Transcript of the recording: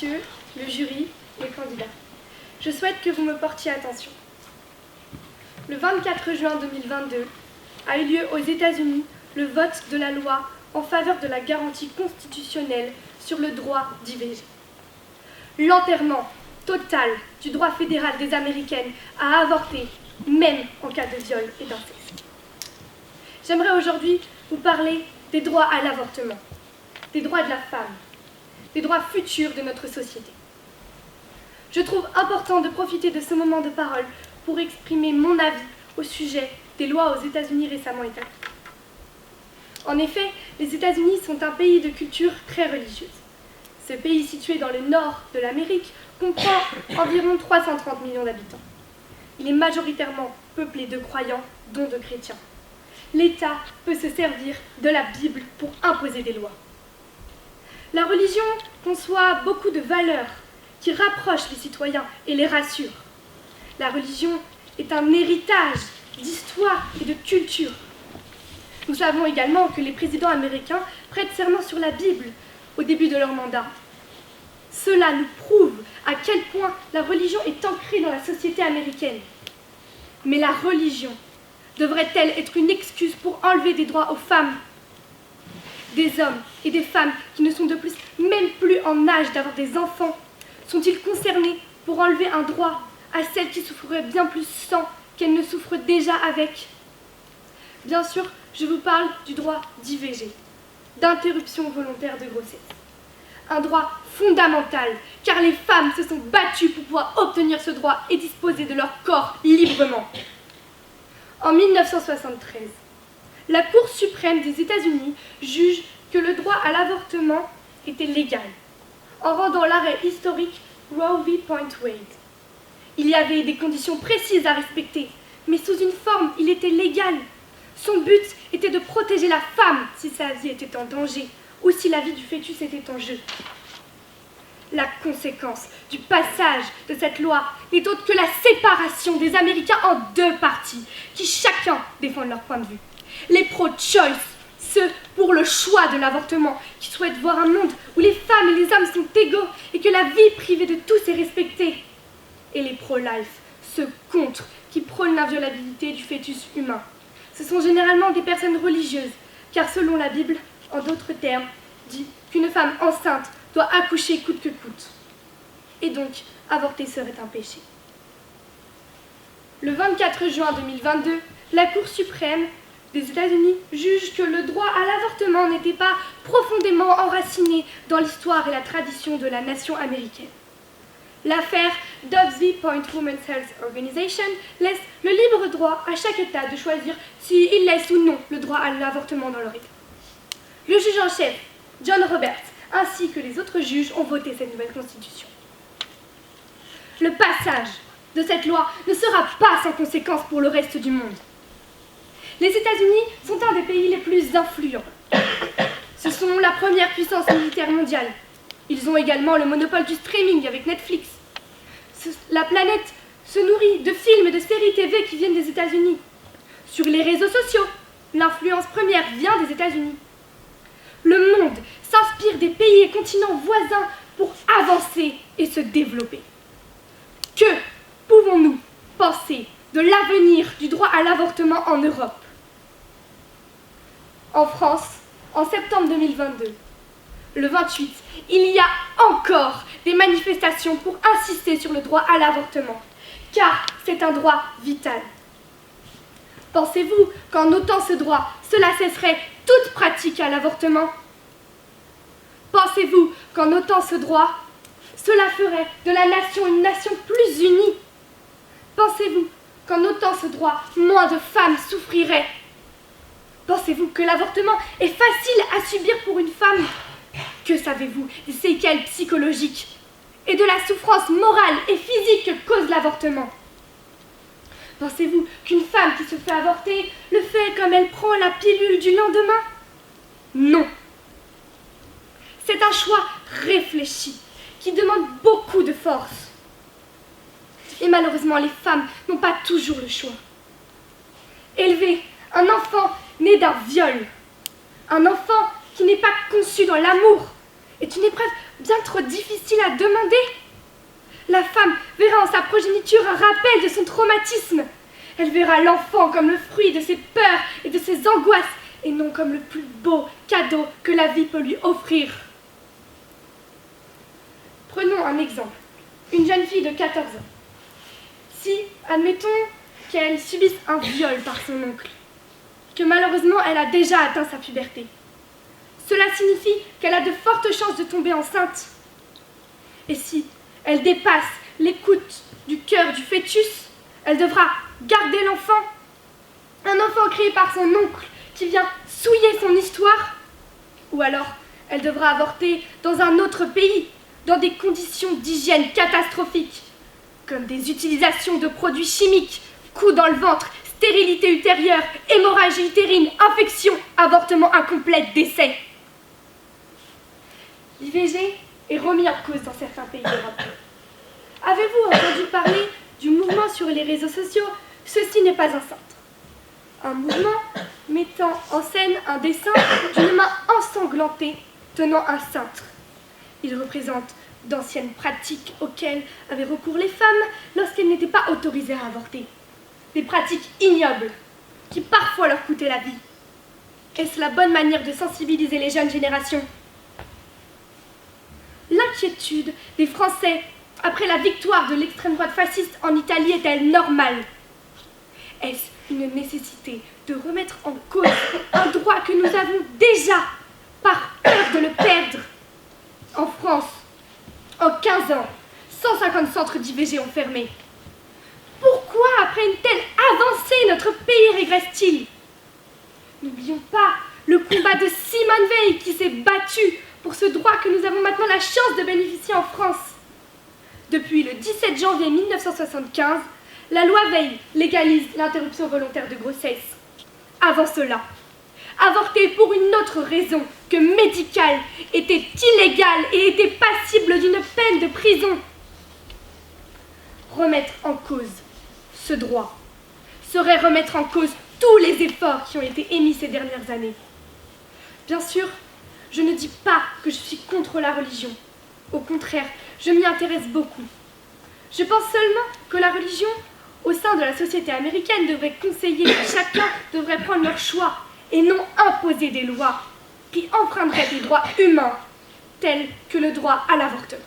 messieurs, le jury, les candidats, je souhaite que vous me portiez attention. Le 24 juin 2022 a eu lieu aux États-Unis le vote de la loi en faveur de la garantie constitutionnelle sur le droit d'IVG. L'enterrement total du droit fédéral des Américaines à avorter, même en cas de viol et d'inceste. J'aimerais aujourd'hui vous parler des droits à l'avortement, des droits de la femme, des droits futurs de notre société. Je trouve important de profiter de ce moment de parole pour exprimer mon avis au sujet des lois aux États-Unis récemment établies. En effet, les États-Unis sont un pays de culture très religieuse. Ce pays situé dans le nord de l'Amérique comprend environ 330 millions d'habitants. Il est majoritairement peuplé de croyants, dont de chrétiens. L'État peut se servir de la Bible pour imposer des lois. La religion conçoit beaucoup de valeurs qui rapprochent les citoyens et les rassurent. La religion est un héritage d'histoire et de culture. Nous savons également que les présidents américains prêtent serment sur la Bible au début de leur mandat. Cela nous prouve à quel point la religion est ancrée dans la société américaine. Mais la religion devrait-elle être une excuse pour enlever des droits aux femmes? Des hommes et des femmes qui ne sont de plus même plus en âge d'avoir des enfants sont-ils concernés pour enlever un droit à celles qui souffriraient bien plus sans qu'elles ne souffrent déjà avec? Bien sûr, je vous parle du droit d'IVG, d'interruption volontaire de grossesse. Un droit fondamental, car les femmes se sont battues pour pouvoir obtenir ce droit et disposer de leur corps librement. En 1973, la Cour suprême des États-Unis juge que le droit à l'avortement était légal, en rendant l'arrêt historique Roe v. Wade. Il y avait des conditions précises à respecter, mais sous une forme, il était légal. Son but était de protéger la femme si sa vie était en danger ou si la vie du fœtus était en jeu. La conséquence du passage de cette loi n'est autre que la séparation des Américains en deux partis qui chacun défendent leur point de vue. Les pro-choice, ceux pour le choix de l'avortement, qui souhaitent voir un monde où les femmes et les hommes sont égaux et que la vie privée de tous est respectée. Et les pro-life, ceux contre, qui prônent l'inviolabilité du fœtus humain. Ce sont généralement des personnes religieuses, car selon la Bible, en d'autres termes, dit qu'une femme enceinte doit accoucher coûte que coûte. Et donc, avorter serait un péché. Le 24 juin 2022, la Cour suprême des États-Unis juge que le droit à l'avortement n'était pas profondément enraciné dans l'histoire et la tradition de la nation américaine. L'affaire Dobbs v. Women's Health Organization laisse le libre droit à chaque État de choisir s'il laisse ou non le droit à l'avortement dans leur État. Le juge en chef, John Roberts, ainsi que les autres juges ont voté cette nouvelle constitution. Le passage de cette loi ne sera pas sans conséquences pour le reste du monde. Les États-Unis sont un des pays les plus influents. Ce sont la première puissance militaire mondiale. Ils ont également le monopole du streaming avec Netflix. La planète se nourrit de films et de séries TV qui viennent des États-Unis. Sur les réseaux sociaux, l'influence première vient des États-Unis. Le monde s'inspire des pays et continents voisins pour avancer et se développer. Que pouvons-nous penser de l'avenir du droit à l'avortement en Europe? En France, en septembre 2022, le 28, il y a encore des manifestations pour insister sur le droit à l'avortement, car c'est un droit vital. Pensez-vous qu'en ôtant ce droit, cela cesserait toute pratique à l'avortement? Pensez-vous qu'en ôtant ce droit, cela ferait de la nation une nation plus unie? Pensez-vous qu'en ôtant ce droit, moins de femmes souffriraient? Pensez-vous que l'avortement est facile à subir pour une femme? Que savez-vous des séquelles psychologiques et de la souffrance morale et physique que cause l'avortement? Pensez-vous qu'une femme qui se fait avorter le fait comme elle prend la pilule du lendemain? Non. C'est un choix réfléchi qui demande beaucoup de force. Et malheureusement, les femmes n'ont pas toujours le choix. Élever un enfant né d'un viol, un enfant qui n'est pas conçu dans l'amour, est une épreuve bien trop difficile à demander. La femme verra en sa progéniture un rappel de son traumatisme. Elle verra l'enfant comme le fruit de ses peurs et de ses angoisses, et non comme le plus beau cadeau que la vie peut lui offrir. Prenons un exemple. Une jeune fille de 14 ans. Si, admettons qu'elle subisse un viol par son oncle, que malheureusement elle a déjà atteint sa puberté, cela signifie qu'elle a de fortes chances de tomber enceinte. Et si elle dépasse l'écoute du cœur du fœtus, elle devra garder l'enfant. Un enfant créé par son oncle qui vient souiller son histoire. Ou alors, elle devra avorter dans un autre pays, dans des conditions d'hygiène catastrophiques, comme des utilisations de produits chimiques, coups dans le ventre, stérilité ultérieure, hémorragie utérine, infection, avortement incomplet, décès. L'IVG est remis en cause dans certains pays d'Europe. Avez-vous entendu parler du mouvement sur les réseaux sociaux « Ceci n'est pas un cintre » ? Un mouvement mettant en scène un dessin d'une main ensanglantée tenant un cintre. Il représente d'anciennes pratiques auxquelles avaient recours les femmes lorsqu'elles n'étaient pas autorisées à avorter. Des pratiques ignobles qui parfois leur coûtaient la vie. Est-ce la bonne manière de sensibiliser les jeunes générations ? L'inquiétude des Français après la victoire de l'extrême droite fasciste en Italie est-elle normale ? Est-ce une nécessité de remettre en cause un droit que nous avons déjà par peur de le perdre ? En France, en 15 ans, 150 centres d'IVG ont fermé. Pourquoi, après une telle avancée, notre pays régresse-t-il ? N'oublions pas le combat de Simone Veil qui s'est battue pour ce droit que nous avons maintenant la chance de bénéficier en France. Depuis le 17 janvier 1975, la loi Veil légalise l'interruption volontaire de grossesse. Avant cela, avorter pour une autre raison que médicale était illégal et était passible d'une peine de prison. Remettre en cause ce droit serait remettre en cause tous les efforts qui ont été émis ces dernières années. Bien sûr, je ne dis pas que je suis contre la religion. Au contraire, je m'y intéresse beaucoup. Je pense seulement que la religion, au sein de la société américaine, devrait conseiller que chacun devrait prendre leur choix et non imposer des lois qui enfreindraient des droits humains, tels que le droit à l'avortement.